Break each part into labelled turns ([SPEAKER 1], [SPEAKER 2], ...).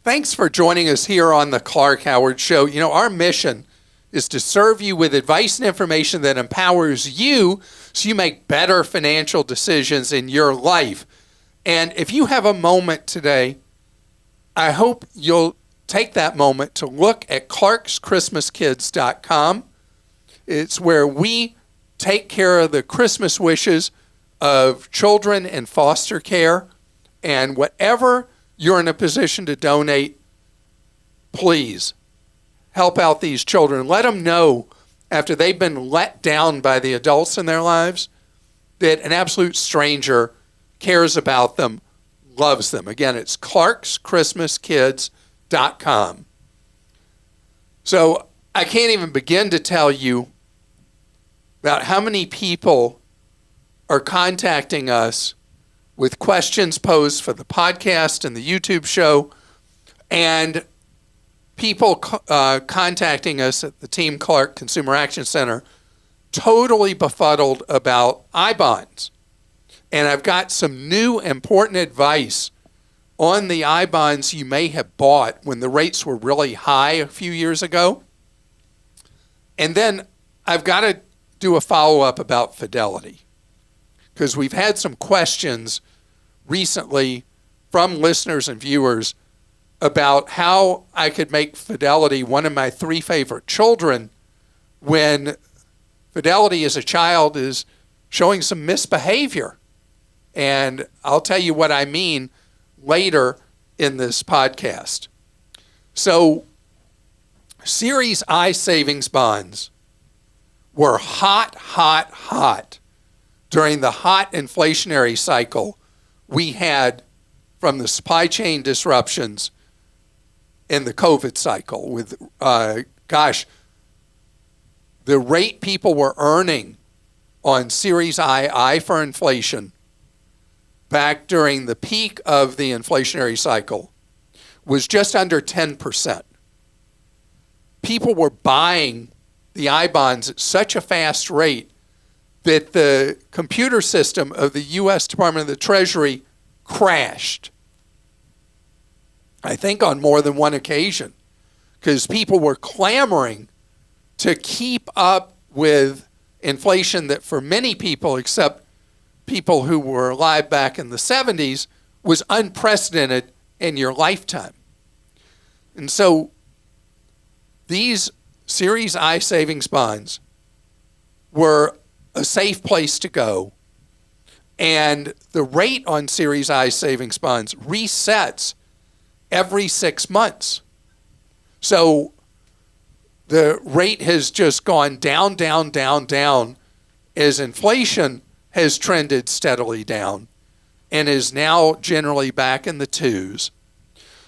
[SPEAKER 1] Thanks for joining us here on the Clark Howard Show. You know, our mission is to serve you with advice and information that empowers you so you make better financial decisions in your life. And if you have a moment today, I hope you'll take that moment to look at clarkschristmaskids.com. It's where we take care of the Christmas wishes of children in foster care. And whatever you're in a position to donate, please help out these children. Let them know after they've been let down by the adults in their lives that an absolute stranger cares about them, loves them. Again, it's clarkschristmaskids.com. So I can't even begin to tell you about how many people are contacting us with questions posed for the podcast and the YouTube show, and people contacting us at the Team Clark Consumer Action Center totally befuddled about I-bonds. And I've got some new important advice on the I-bonds you may have bought when the rates were really high a few years ago. And then I've got to do a follow-up about Fidelity, because we've had some questions recently from listeners and viewers about how I could make Fidelity one of my three favorite children when Fidelity as a child is showing some misbehavior. And I'll tell you what I mean later in this podcast. So, Series I savings bonds were hot during the hot inflationary cycle we had from the supply chain disruptions in the COVID cycle with, the rate people were earning on Series I for inflation back during the peak of the inflationary cycle was just under 10%. People were buying the I-bonds at such a fast rate that the computer system of the U.S. Department of the Treasury crashed, I think on more than one occasion, because people were clamoring to keep up with inflation that for many people, except people who were alive back in the 70s, was unprecedented in your lifetime. And so these Series I savings bonds were a safe place to go. And the rate on Series I savings bonds resets every 6 months. So the rate has just gone down as inflation has trended steadily down and is now generally back in the twos.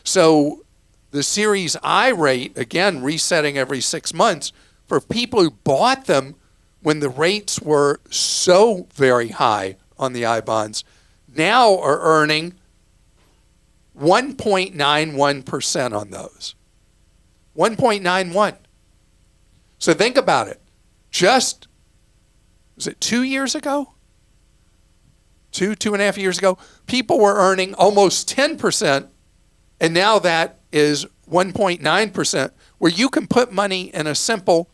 [SPEAKER 1] So the Series I rate, again, resetting every 6 months for people who bought them when the rates were so very high on the I-bonds, now are earning 1.91% on those. 1.91. So think about it. Just, was it 2 years ago? Two and a half years ago, people were earning almost 10%, and now that is 1.9%, where you can put money in a simple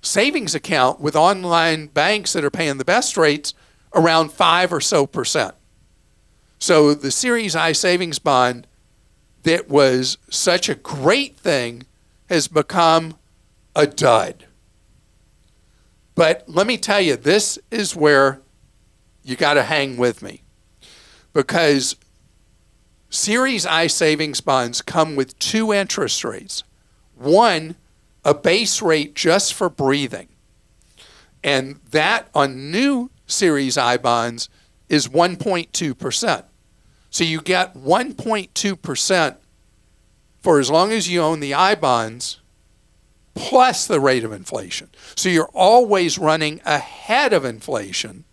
[SPEAKER 1] savings account with online banks that are paying the best rates around 5% or so. So the Series I savings bond that was such a great thing has become a dud. But let me tell you, this is where you got to hang with me, because Series I savings bonds come with two interest rates. One, a base rate just for breathing. And that on new Series I bonds is 1.2%. So you get 1.2% for as long as you own the I bonds plus the rate of inflation. So you're always running ahead of inflation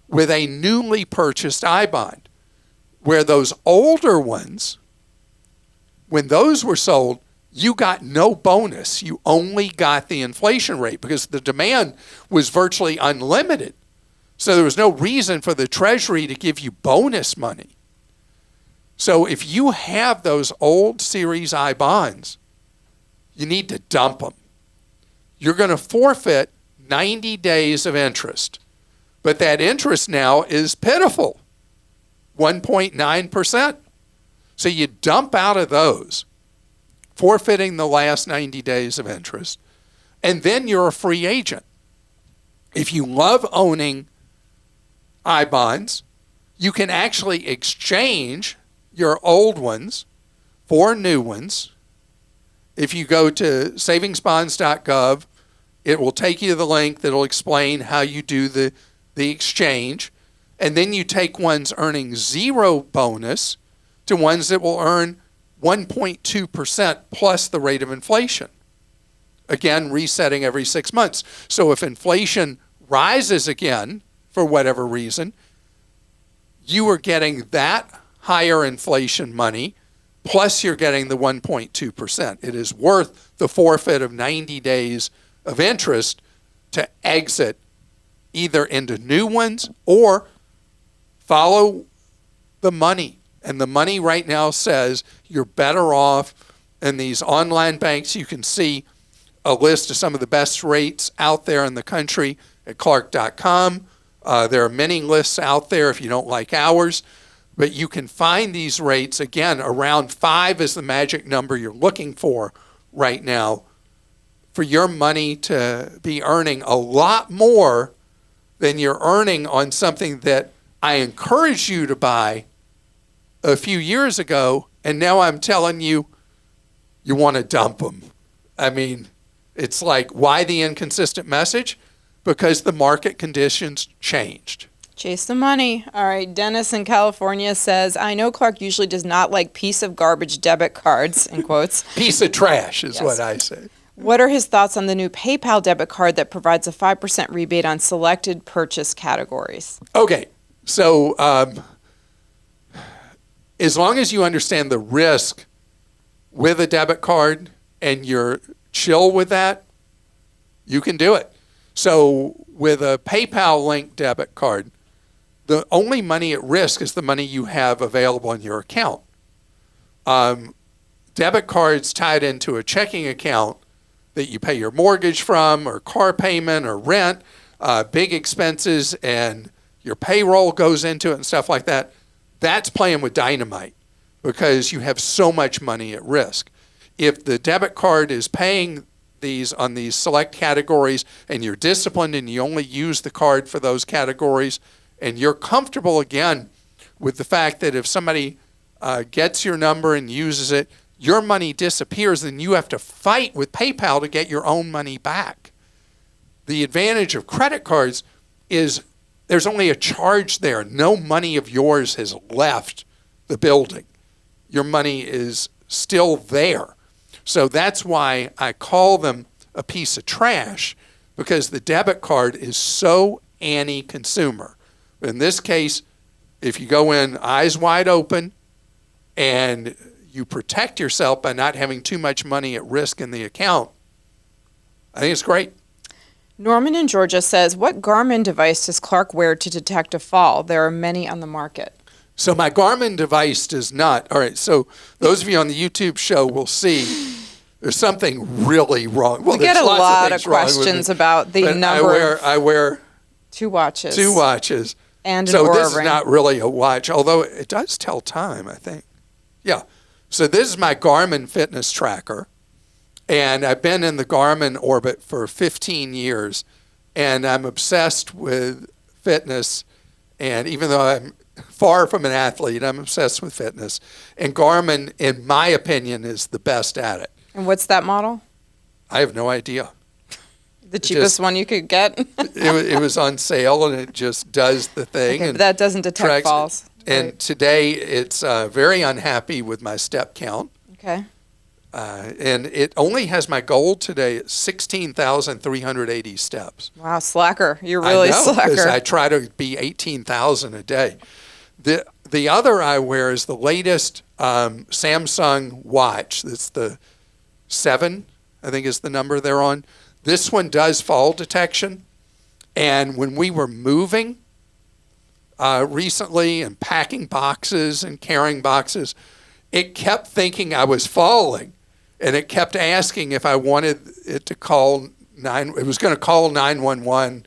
[SPEAKER 1] with a newly purchased I bond, where those older ones, when those were sold, you got no bonus. You only got the inflation rate because the demand was virtually unlimited. So there was no reason for the Treasury to give you bonus money. So if you have those old Series I bonds, you need to dump them. You're going to forfeit 90 days of interest. But that interest now is pitiful, 1.9%. So you dump out of those, forfeiting the last 90 days of interest, and then you're a free agent. If you love owning I bonds, you can actually exchange your old ones for new ones. If you go to savingsbonds.gov, it will take you to the link that will explain how you do the exchange. And then you take ones earning 0 bonus to ones that will earn 1.2% plus the rate of inflation. Again, resetting every 6 months. So if inflation rises again, for whatever reason, you are getting that higher inflation money, plus you're getting the 1.2%. It is worth the forfeit of 90 days of interest to exit either into new ones or follow the money. And the money right now says you're better off in these online banks. You can see a list of some of the best rates out there in the country at clark.com. There are many lists out there if you don't like ours, but you can find these rates. Again, around 5 is the magic number you're looking for right now for your money to be earning a lot more than you're earning on something that I encouraged you to buy a few years ago, and now I'm telling you, you want to dump them. I mean, it's like, why the inconsistent message? Because the market conditions changed.
[SPEAKER 2] Chase the money. All right, Dennis in California says, I know Clark usually does not like piece of garbage debit cards, in quotes.
[SPEAKER 1] Piece of trash is
[SPEAKER 2] Yes.
[SPEAKER 1] what I say.
[SPEAKER 2] What are his thoughts on the new PayPal debit card that provides a 5% rebate on selected purchase categories?
[SPEAKER 1] Okay, so as long as you understand the risk with a debit card and you're chill with that, you can do it. So with a PayPal linked debit card, the only money at risk is the money you have available in your account. Debit cards tied into a checking account that you pay your mortgage from or car payment or rent, big expenses, and your payroll goes into it and stuff like that, that's playing with dynamite because you have so much money at risk. If the debit card is paying these on these select categories and you're disciplined and you only use the card for those categories and you're comfortable again with the fact that if somebody gets your number and uses it, your money disappears, then you have to fight with PayPal to get your own money back. The advantage of credit cards is there's only a charge there. No money of yours has left the building. Your money is still there. So that's why I call them a piece of trash, because the debit card is so anti-consumer. In this case, if you go in eyes wide open and you protect yourself by not having too much money at risk in the account, I think it's great.
[SPEAKER 2] Norman in Georgia says, what Garmin device does Clark wear to detect a fall? There are many on the market.
[SPEAKER 1] So my Garmin device does not. All right, so those of you on the YouTube show will see there's something really wrong. Well,
[SPEAKER 2] we get a lot of
[SPEAKER 1] questions
[SPEAKER 2] questions about the number.
[SPEAKER 1] I wear
[SPEAKER 2] 2 watches.
[SPEAKER 1] 2 watches.
[SPEAKER 2] And an
[SPEAKER 1] so
[SPEAKER 2] Oura
[SPEAKER 1] this is
[SPEAKER 2] ring.
[SPEAKER 1] not really a watch, although it does tell time, I think. Yeah. So this is my Garmin fitness tracker. And I've been in the Garmin orbit for 15 years. And I'm obsessed with fitness. And even though I'm far from an athlete, I'm obsessed with fitness. And Garmin, in my opinion, is the best at it.
[SPEAKER 2] And what's that model?
[SPEAKER 1] I have no idea.
[SPEAKER 2] The cheapest one you could get?
[SPEAKER 1] it was on sale, and it just does the thing.
[SPEAKER 2] Okay,
[SPEAKER 1] and
[SPEAKER 2] but that doesn't detect falls.
[SPEAKER 1] And
[SPEAKER 2] Right.
[SPEAKER 1] today, it's very unhappy with my step count.
[SPEAKER 2] Okay.
[SPEAKER 1] And it only has my goal today at 16,380 steps.
[SPEAKER 2] Wow, slacker. You're really
[SPEAKER 1] I know,
[SPEAKER 2] slacker.
[SPEAKER 1] because I try to be 18,000 a day. The other I wear is the latest Samsung watch. That's the 7, I think is the number they're on. This one does fall detection. And when we were moving, recently and packing boxes and carrying boxes, it kept thinking I was falling, and it kept asking if I wanted it to call it was going to call 911,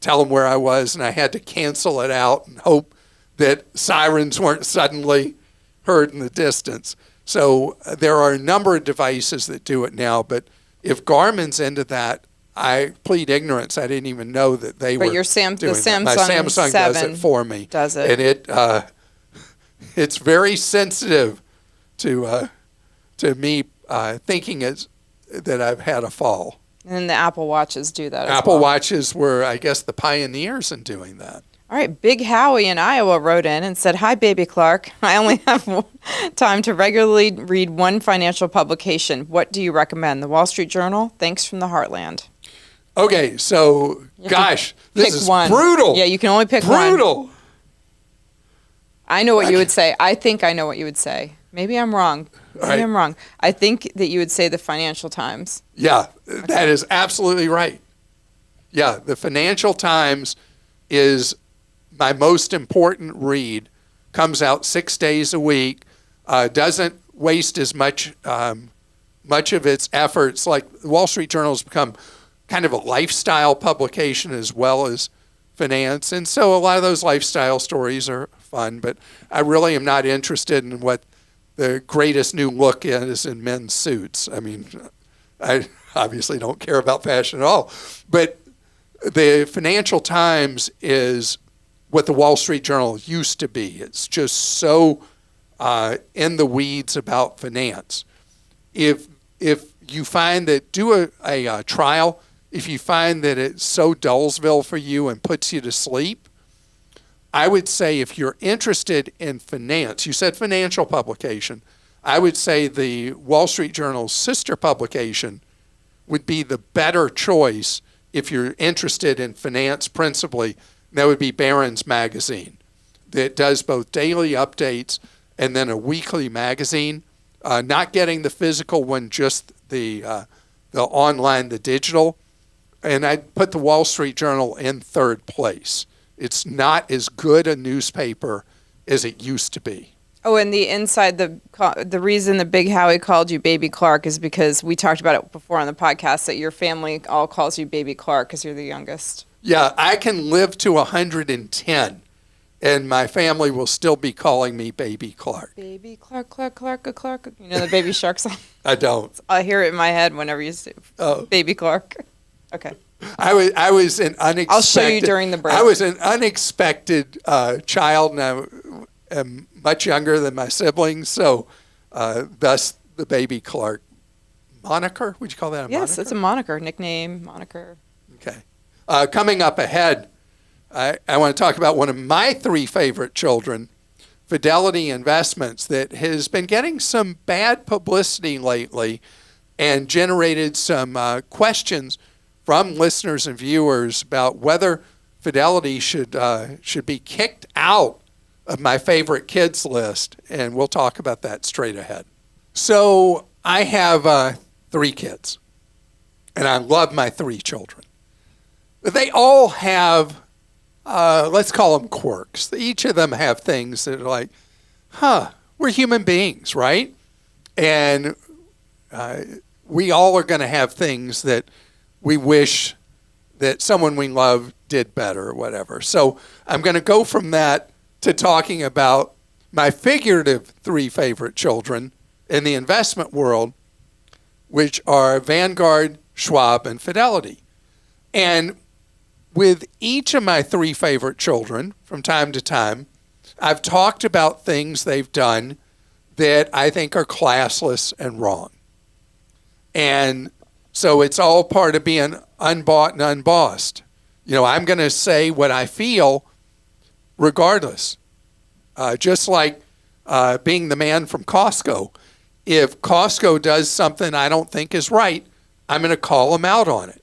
[SPEAKER 1] tell them where I was, and I had to cancel it out and hope that sirens weren't suddenly heard in the distance. So there are a number of devices that do it now, but if Garmin's into that, I plead ignorance. I didn't even know that they were
[SPEAKER 2] your
[SPEAKER 1] doing
[SPEAKER 2] the
[SPEAKER 1] that.
[SPEAKER 2] Samsung
[SPEAKER 1] My Samsung
[SPEAKER 2] 7
[SPEAKER 1] does it for me.
[SPEAKER 2] Does it?
[SPEAKER 1] And it's very sensitive to me thinking that I've had a fall.
[SPEAKER 2] And then the Apple Watches do that as well.
[SPEAKER 1] Apple Watches were, I guess, the pioneers in doing that.
[SPEAKER 2] All right, Big Howie in Iowa wrote in and said, "Hi, Baby Clark. I only have time to regularly read one financial publication. What do you recommend? The Wall Street Journal? Thanks from the Heartland."
[SPEAKER 1] Okay, so, gosh, this is
[SPEAKER 2] one.
[SPEAKER 1] brutal.
[SPEAKER 2] Yeah, you can only pick one.
[SPEAKER 1] Brutal.
[SPEAKER 2] I know what you would say. I think I know what you would say. Maybe I'm wrong. Maybe I'm wrong. I think that you would say the Financial Times.
[SPEAKER 1] Yeah, that is absolutely right. Yeah, the Financial Times is my most important read. Comes out 6 days a week. Doesn't waste as much of its efforts. Like the Wall Street Journal has become kind of a lifestyle publication as well as finance, and so a lot of those lifestyle stories are fun. But I really am not interested in what the greatest new look is in men's suits. I mean, I obviously don't care about fashion at all. But the Financial Times is what the Wall Street Journal used to be. It's just so in the weeds about finance. If you find that, do a trial. If you find that it's so Dullsville for you and puts you to sleep, I would say if you're interested in finance, you said financial publication, I would say the Wall Street Journal's sister publication would be the better choice if you're interested in finance principally. That would be Barron's Magazine, that does both daily updates and then a weekly magazine. Not getting the physical one, just the online, the digital. And I'd put the Wall Street Journal in third place. It's not as good a newspaper as it used to be.
[SPEAKER 2] Oh, and the reason the Big Howie called you Baby Clark is because we talked about it before on the podcast that your family all calls you Baby Clark because you're the youngest.
[SPEAKER 1] Yeah, I can live to 110, and my family will still be calling me Baby Clark.
[SPEAKER 2] Baby Clark, Clark, Clark, Clark. You know the Baby Shark song?
[SPEAKER 1] I don't.
[SPEAKER 2] I hear it in my head whenever you say Baby Clark. Okay.
[SPEAKER 1] I was an unexpected.
[SPEAKER 2] I'll show you during the break.
[SPEAKER 1] I was an unexpected child, and I am much younger than my siblings, so thus the Baby Clark moniker. Would you call that a moniker?
[SPEAKER 2] Yes, it's a moniker, nickname, moniker.
[SPEAKER 1] Okay. Coming up ahead, I want to talk about one of my three favorite children, Fidelity Investments, that has been getting some bad publicity lately and generated some questions from listeners and viewers about whether Fidelity should be kicked out of my favorite kids list, and we'll talk about that straight ahead. So I have 3 kids, and I love my 3 children. They all have, let's call them quirks. Each of them have things that are like, we're human beings, right? And we all are going to have things that we wish that someone we love did better or whatever. So I'm going to go from that to talking about my figurative 3 favorite children in the investment world, which are Vanguard, Schwab, and Fidelity. And with each of my 3 favorite children, from time to time, I've talked about things they've done that I think are classless and wrong. And so it's all part of being unbought and unbossed. You know, I'm going to say what I feel regardless. Just like being the man from Costco. If Costco does something I don't think is right, I'm going to call them out on it.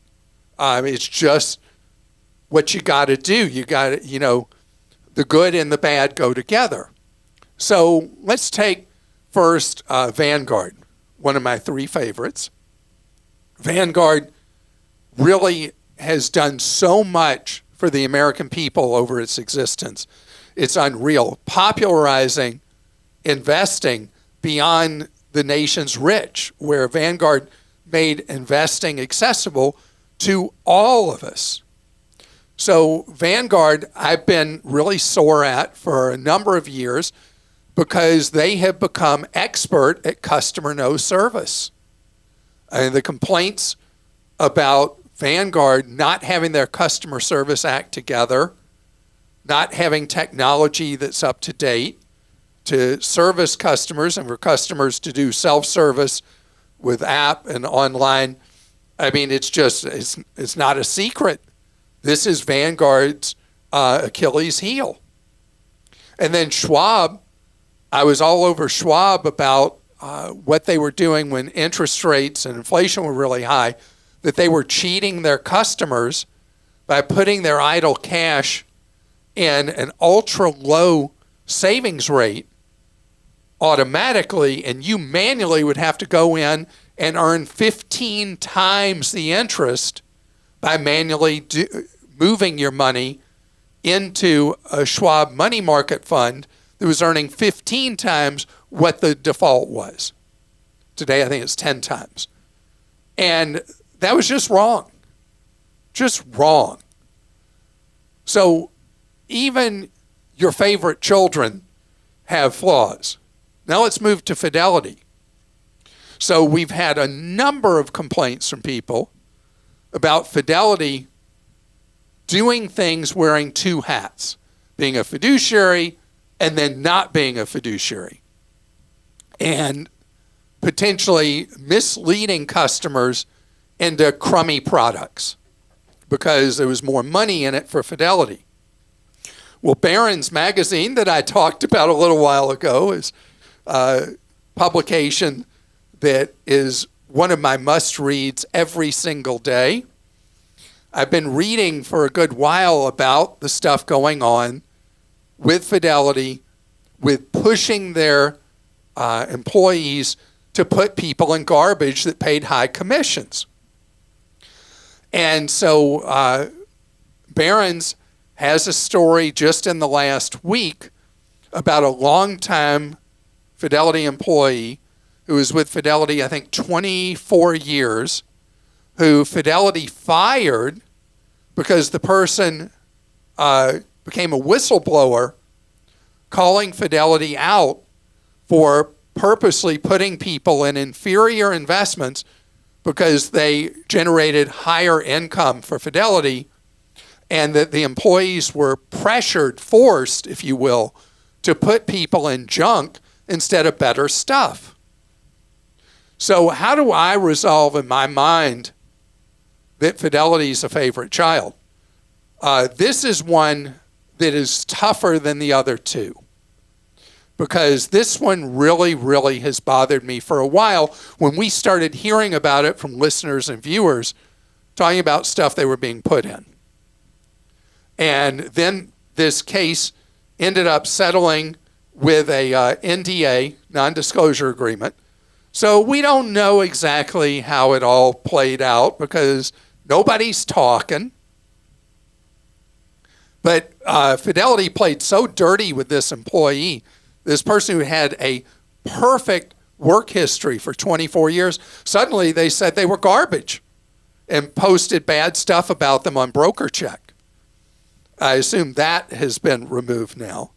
[SPEAKER 1] It's just what you got to do. You got to, the good and the bad go together. So let's take first Vanguard, one of my 3 favorites. Vanguard really has done so much for the American people over its existence. it's unreal. Popularizing investing beyond the nation's rich, where Vanguard made investing accessible to all of us. So Vanguard, I've been really sore at for a number of years because they have become expert at customer no service. And the complaints about Vanguard not having their customer service act together, not having technology that's up to date to service customers and for customers to do self-service with app and online. I mean, it's not a secret. This is Vanguard's Achilles heel. And then Schwab, I was all over Schwab about what they were doing when interest rates and inflation were really high, that they were cheating their customers by putting their idle cash in an ultra low savings rate automatically, and you manually would have to go in and earn 15 times the interest by manually moving your money into a Schwab money market fund that was earning 15 times what the default was. Today, I think it's 10 times. And that was just wrong. Just wrong. So even your favorite children have flaws. Now let's move to Fidelity. So we've had a number of complaints from people about Fidelity doing things wearing two hats, being a fiduciary and then not being a fiduciary, and potentially misleading customers into crummy products because there was more money in it for Fidelity. Well, Barron's magazine that I talked about a little while ago is a publication that is one of my must-reads every single day. I've been reading for a good while about the stuff going on with Fidelity, with pushing their employees to put people in garbage that paid high commissions. And so Barron's has a story just in the last week about a longtime Fidelity employee who was with Fidelity, I think, 24 years, who Fidelity fired because the person became a whistleblower calling Fidelity out for purposely putting people in inferior investments because they generated higher income for Fidelity, and that the employees were pressured, forced, if you will, to put people in junk instead of better stuff. So how do I resolve in my mind that Fidelity is a favorite child? This is one that is tougher than the other two, because this one really, really has bothered me for a while when we started hearing about it from listeners and viewers talking about stuff they were being put in. And then this case ended up settling with a NDA, non-disclosure agreement. So we don't know exactly how it all played out because nobody's talking. But Fidelity played so dirty with this employee, this person who had a perfect work history for 24 years. Suddenly they said they were garbage and posted bad stuff about them on Broker Check. I assume that has been removed now.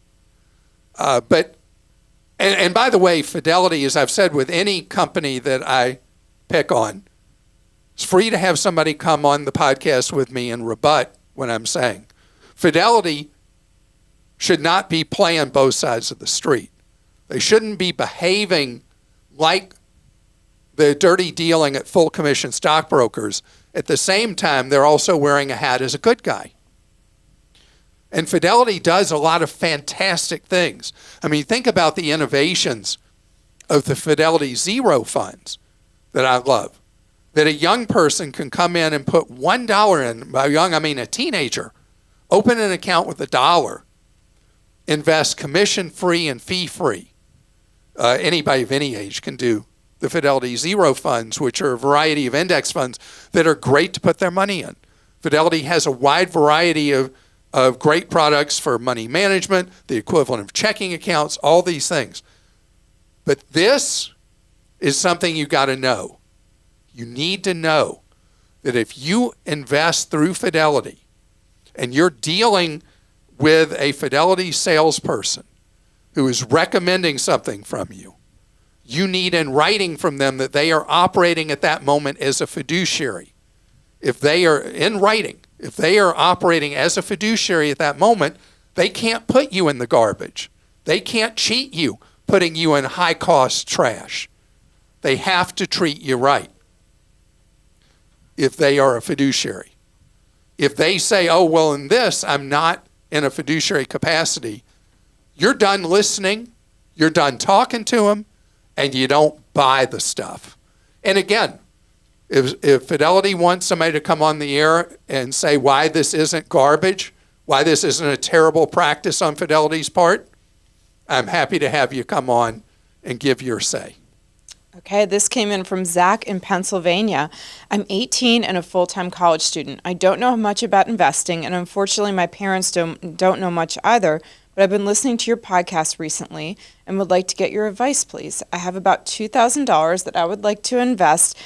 [SPEAKER 1] But by the way, Fidelity, as I've said with any company that I pick on, it's free to have somebody come on the podcast with me and rebut what I'm saying. Fidelity should not be playing both sides of the street. They shouldn't be behaving like the dirty dealing at full commission stockbrokers. At the same time, they're also wearing a hat as a good guy. And Fidelity does a lot of fantastic things. I mean, think about the innovations of the Fidelity Zero funds that I love. That a young person can come in and put $1 in. By young, I mean a teenager. Open an account with $1. Invest commission-free and fee-free. Anybody of any age can do the Fidelity Zero funds, which are a variety of index funds that are great to put their money in. Fidelity has a wide variety of of great products for money management, the equivalent of checking accounts, all these things. But this is something you got to know. You need to know that if you invest through Fidelity and you're dealing with a Fidelity salesperson who is recommending something from you, you need in writing from them that they are operating at that moment as a fiduciary. If they are in writing, if they are operating as a fiduciary at that moment, they can't put you in the garbage. They can't cheat you, putting you in high-cost trash. They have to treat you right if they are a fiduciary. If they say, oh, well, in this, I'm not in a fiduciary capacity, you're done listening, you're done talking to them, and you don't buy the stuff. And again, if Fidelity wants somebody to come on the air and say why this isn't garbage, why this isn't a terrible practice on Fidelity's part, I'm happy to have you come on and give your say.
[SPEAKER 2] Okay, this came in from Zach in Pennsylvania. I'm 18 and a full-time college student. I don't know much about investing, and unfortunately my parents don't know much either, but I've been listening to your podcast recently and would like to get your advice, please. I have about $2,000 that I would like to invest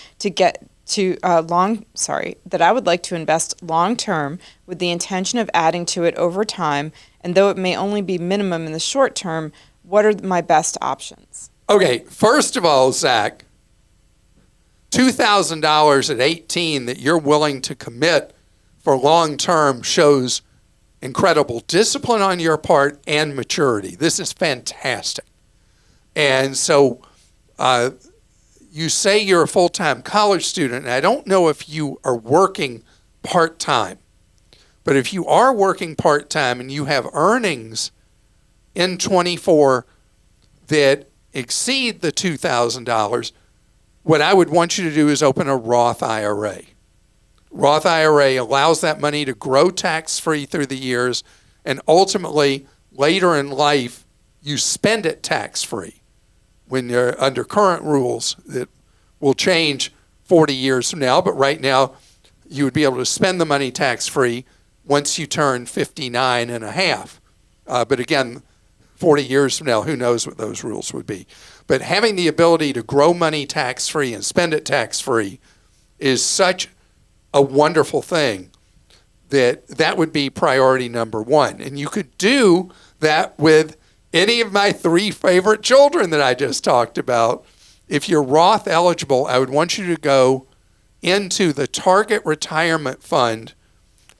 [SPEAKER 2] long term with the intention of adding to it over time, and though it may only be minimum in the short term, what are my best options?
[SPEAKER 1] Okay, first of all, Zach, $2,000 at 18 that you're willing to commit for long term shows incredible discipline on your part and maturity. This is fantastic. And so you say you're a full-time college student, and I don't know if you are working part-time, but if you are working part-time and you have earnings in 24 that exceed the $2,000, what I would want you to do is open a Roth IRA. Roth IRA allows that money to grow tax-free through the years, and ultimately, later in life, you spend it tax-free. When you're under current rules that will change 40 years from now, but right now, you would be able to spend the money tax-free once you turn 59 and a half. But again, 40 years from now, who knows what those rules would be. But having the ability to grow money tax-free and spend it tax-free is such a wonderful thing that would be priority number one. And you could do that with any of my three favorite children that I just talked about. If you're Roth eligible, I would want you to go into the Target Retirement Fund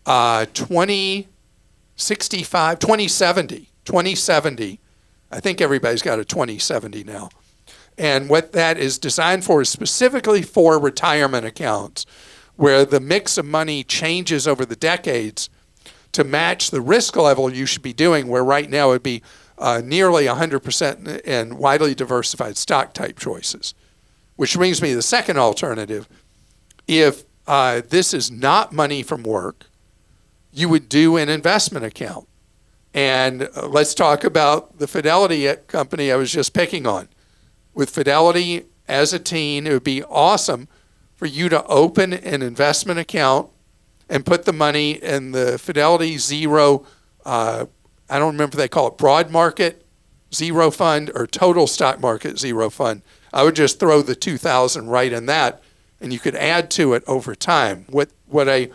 [SPEAKER 1] 2070. I think everybody's got a 2070 now. And what that is designed for is specifically for retirement accounts, where the mix of money changes over the decades to match the risk level you should be doing, where right now it would be nearly 100% in widely diversified stock type choices. Which brings me to the second alternative. If this is not money from work, you would do an investment account. And let's talk about the Fidelity company I was just picking on. With Fidelity as a teen, it would be awesome for you to open an investment account and put the money in the Fidelity Zero, I don't remember if they call it Broad Market Zero Fund or Total Stock Market Zero Fund. I would just throw the $2,000 right in that, and you could add to it over time. What a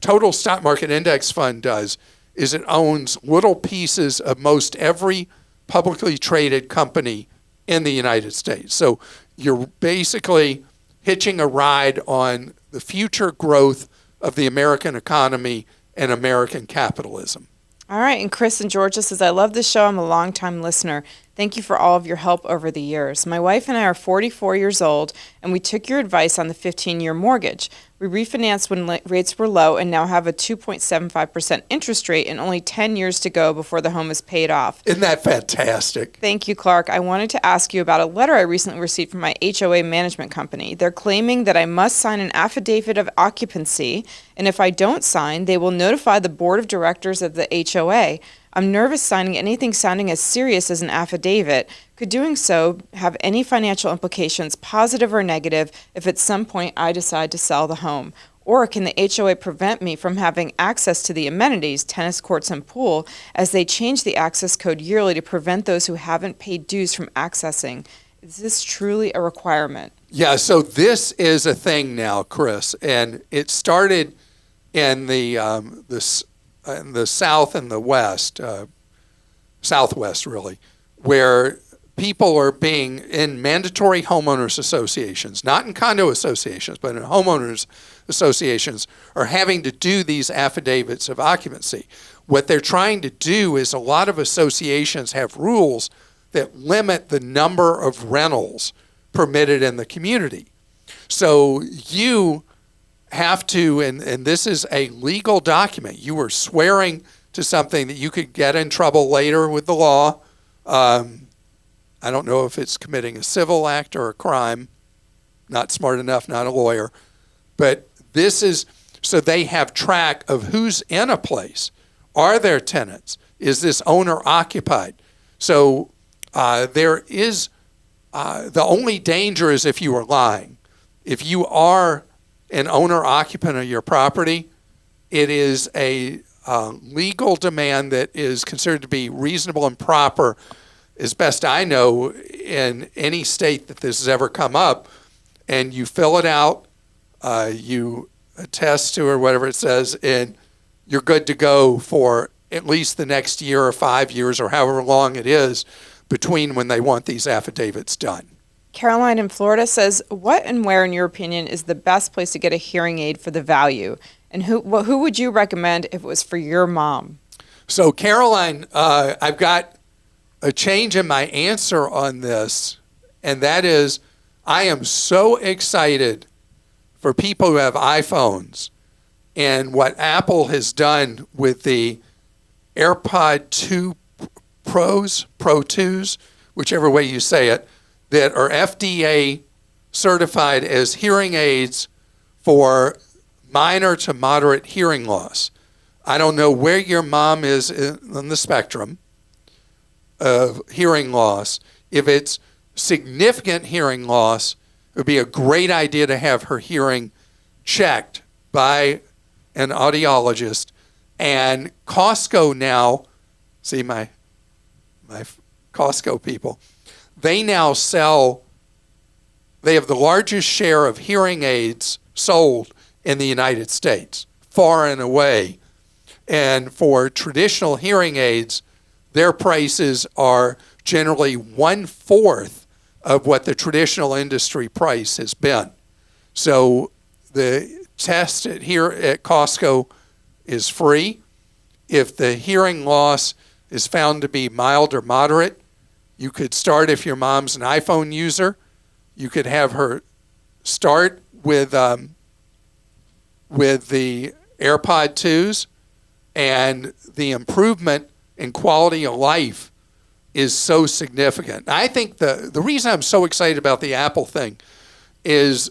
[SPEAKER 1] Total Stock Market Index Fund does is it owns little pieces of most every publicly traded company in the United States. So you're basically hitching a ride on the future growth of the American economy and American capitalism.
[SPEAKER 2] All right, and Chris in Georgia says, I love this show. I'm a longtime listener. Thank you for all of your help over the years. My wife and I are 44 years old, and we took your advice on the 15-year mortgage. We refinanced when rates were low and now have a 2.75% interest rate and only 10 years to go before the home is paid off.
[SPEAKER 1] Isn't that fantastic?
[SPEAKER 2] Thank you, Clark. I wanted to ask you about a letter I recently received from my HOA management company. They're claiming that I must sign an affidavit of occupancy, and if I don't sign, they will notify the board of directors of the HOA. I'm nervous signing anything sounding as serious as an affidavit. Could doing so have any financial implications, positive or negative, if at some point I decide to sell the home? Or can the HOA prevent me from having access to the amenities, tennis courts and pool, as they change the access code yearly to prevent those who haven't paid dues from accessing? Is this truly a requirement?
[SPEAKER 1] Yeah, so this is a thing now, Chris, and it started in the South and the West, Southwest really, where people are being in mandatory homeowners associations, not in condo associations, but in homeowners associations, are having to do these affidavits of occupancy. What they're trying to do is a lot of associations have rules that limit the number of rentals permitted in the community. So you have to, and this is a legal document, you are swearing to something that you could get in trouble later with the law. I don't know if it's committing a civil act or a crime. Not smart enough, not a lawyer. But this is, so they have track of who's in a place. Are there tenants? Is this owner occupied? So there is, the only danger is if you are lying. If you are an owner occupant of your property, it is a legal demand that is considered to be reasonable and proper, as best I know, in any state that this has ever come up. And you fill it out, you attest to or whatever it says, and you're good to go for at least the next year or 5 years or however long it is between when they want these affidavits done.
[SPEAKER 2] Caroline in Florida says, what and where, in your opinion, is the best place to get a hearing aid for the value? And who would you recommend if it was for your mom?
[SPEAKER 1] So, Caroline, I've got a change in my answer on this, and that is I am so excited for people who have iPhones and what Apple has done with the AirPod 2 Pros, Pro 2s, whichever way you say it, that are FDA certified as hearing aids for minor to moderate hearing loss. I don't know where your mom is on the spectrum of hearing loss. If it's significant hearing loss, it would be a great idea to have her hearing checked by an audiologist. And Costco now, see my Costco people, they now sell, they have the largest share of hearing aids sold in the United States, far and away. And for traditional hearing aids, their prices are generally 1/4 of what the traditional industry price has been. So the test here at Costco is free. If the hearing loss is found to be mild or moderate, you could start, if your mom's an iPhone user, you could have her start with the AirPod 2s, and the improvement in quality of life is so significant. I think the reason I'm so excited about the Apple thing is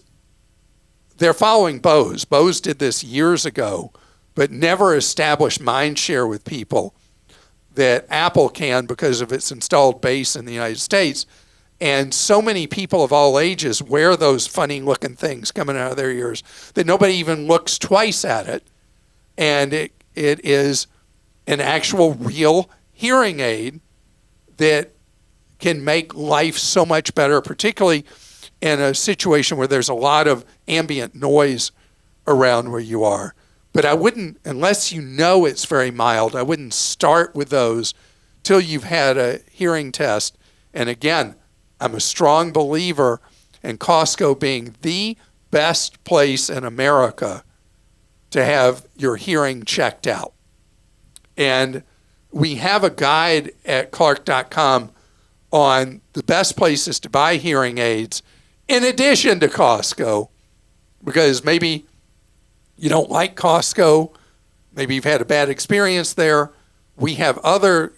[SPEAKER 1] they're following Bose. Bose did this years ago, but never established mind share with people that Apple can because of its installed base in the United States. And so many people of all ages wear those funny looking things coming out of their ears that nobody even looks twice at it. And it is an actual real hearing aid that can make life so much better, particularly in a situation where there's a lot of ambient noise around where you are. But I wouldn't, unless you know it's very mild, I wouldn't start with those till you've had a hearing test. And again, I'm a strong believer in Costco being the best place in America to have your hearing checked out. And we have a guide at Clark.com on the best places to buy hearing aids in addition to Costco, because maybe you don't like Costco, maybe you've had a bad experience there. We have other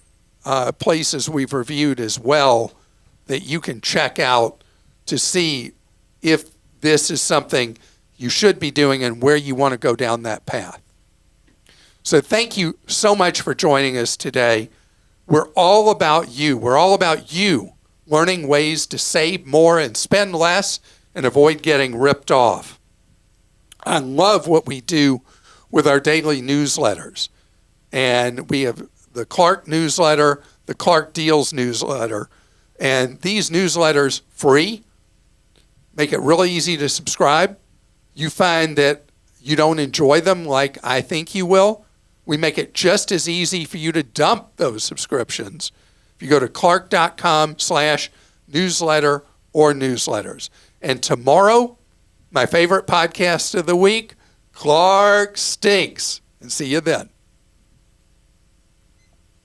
[SPEAKER 1] places we've reviewed as well that you can check out to see if this is something you should be doing and where you want to go down that path. So thank you so much for joining us today. We're all about you. We're all about you learning ways to save more and spend less and avoid getting ripped off. I love what we do with our daily newsletters. And we have the Clark newsletter, the Clark Deals newsletter. And these newsletters, free, make it really easy to subscribe. You find that you don't enjoy them like I think you will, we make it just as easy for you to dump those subscriptions. If you go to clark.com/newsletter or newsletters. And tomorrow, my favorite podcast of the week, Clark Stinks. And see you then.